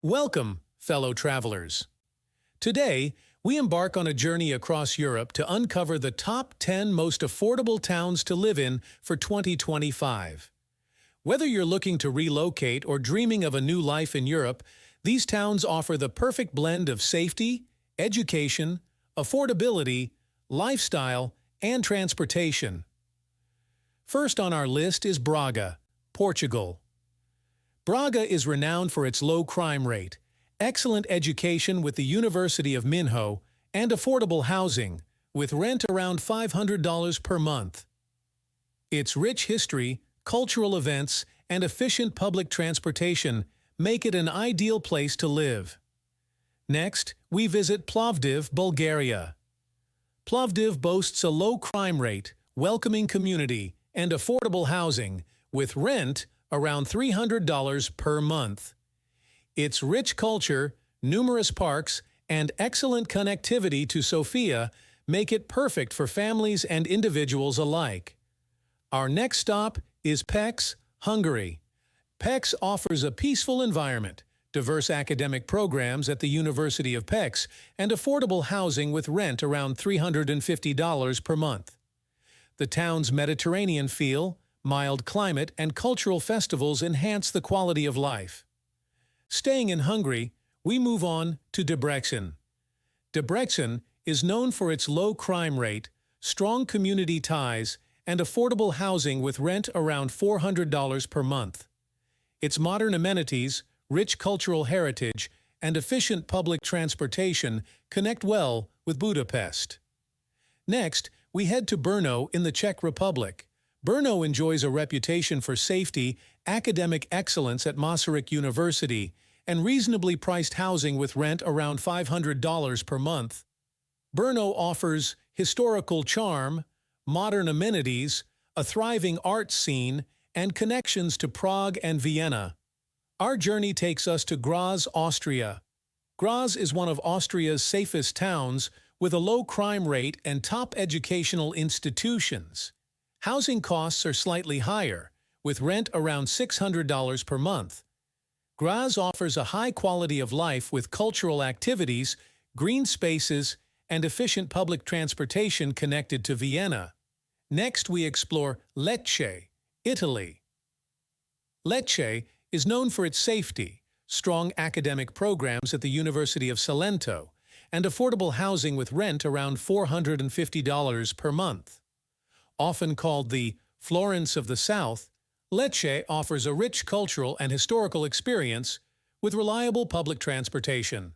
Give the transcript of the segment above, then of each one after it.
Welcome, fellow travelers. Today, we embark on a journey across Europe to uncover the top 10 most affordable towns to live in for 2025. Whether you're looking to relocate or dreaming of a new life in Europe, these towns offer the perfect blend of safety, education, affordability, lifestyle, and transportation. First on our list is Braga, Portugal. Braga is renowned for its low crime rate, excellent education with the University of Minho, and affordable housing, with rent around $500 per month. Its rich history, cultural events, and efficient public transportation make it an ideal place to live. Next, we visit Plovdiv, Bulgaria. Plovdiv boasts a low crime rate, welcoming community, and affordable housing, with rent around $300 per month. Its rich culture, numerous parks, and excellent connectivity to Sofia make it perfect for families and individuals alike. Our next stop is Pécs, Hungary. Pécs offers a peaceful environment, diverse academic programs at the University of Pécs, and affordable housing with rent around $350 per month. The town's Mediterranean feel, mild climate, and cultural festivals enhance the quality of life. Staying in Hungary, we move on to Debrecen. Debrecen is known for its low crime rate, strong community ties, and affordable housing with rent around $400 per month. Its modern amenities, rich cultural heritage, and efficient public transportation connect well with Budapest. Next, we head to Brno in the Czech Republic. Brno enjoys a reputation for safety, academic excellence at Masaryk University, and reasonably priced housing with rent around $500 per month. Brno offers historical charm, modern amenities, a thriving arts scene, and connections to Prague and Vienna. Our journey takes us to Graz, Austria. Graz is one of Austria's safest towns, with a low crime rate and top educational institutions. Housing costs are slightly higher, with rent around $600 per month. Graz offers a high quality of life with cultural activities, green spaces, and efficient public transportation connected to Vienna. Next, we explore Lecce, Italy. Lecce is known for its safety, strong academic programs at the University of Salento, and affordable housing with rent around $450 per month. Often called the Florence of the South, Lecce offers a rich cultural and historical experience with reliable public transportation.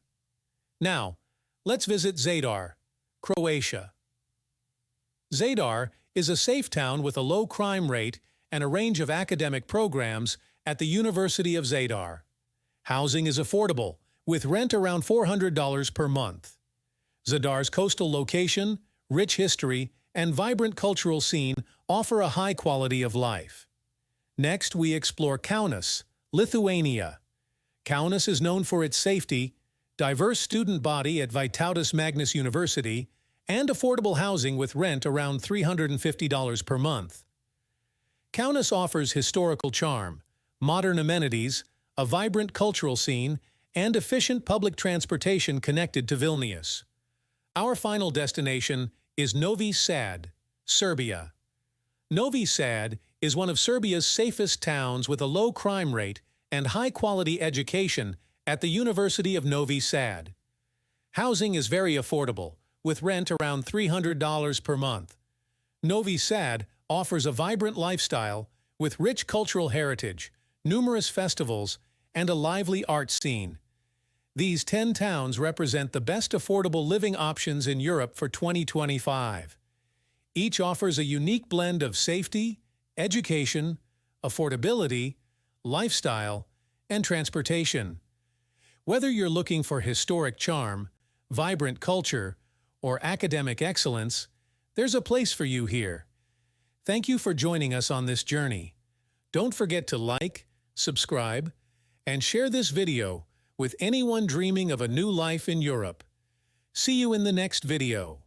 Now, let's visit Zadar, Croatia. Zadar is a safe town with a low crime rate and a range of academic programs at the University of Zadar. Housing is affordable, with rent around $400 per month. Zadar's coastal location, rich history, and vibrant cultural scene offer a high quality of life. Next, we explore Kaunas, Lithuania. Kaunas is known for its safety, diverse student body at Vytautas Magnus University, and affordable housing with rent around $350 per month. Kaunas offers historical charm, modern amenities, a vibrant cultural scene, and efficient public transportation connected to Vilnius. Our final destination is Novi Sad, Serbia. Novi Sad is one of Serbia's safest towns with a low crime rate and high-quality education at the University of Novi Sad. Housing is very affordable, with rent around $300 per month. Novi Sad offers a vibrant lifestyle with rich cultural heritage, numerous festivals, and a lively art scene. These 10 towns represent the best affordable living options in Europe for 2025. Each offers a unique blend of safety, education, affordability, lifestyle, and transportation. Whether you're looking for historic charm, vibrant culture, or academic excellence, there's a place for you here. Thank you for joining us on this journey. Don't forget to like, subscribe, and share this video with anyone dreaming of a new life in Europe. See you in the next video.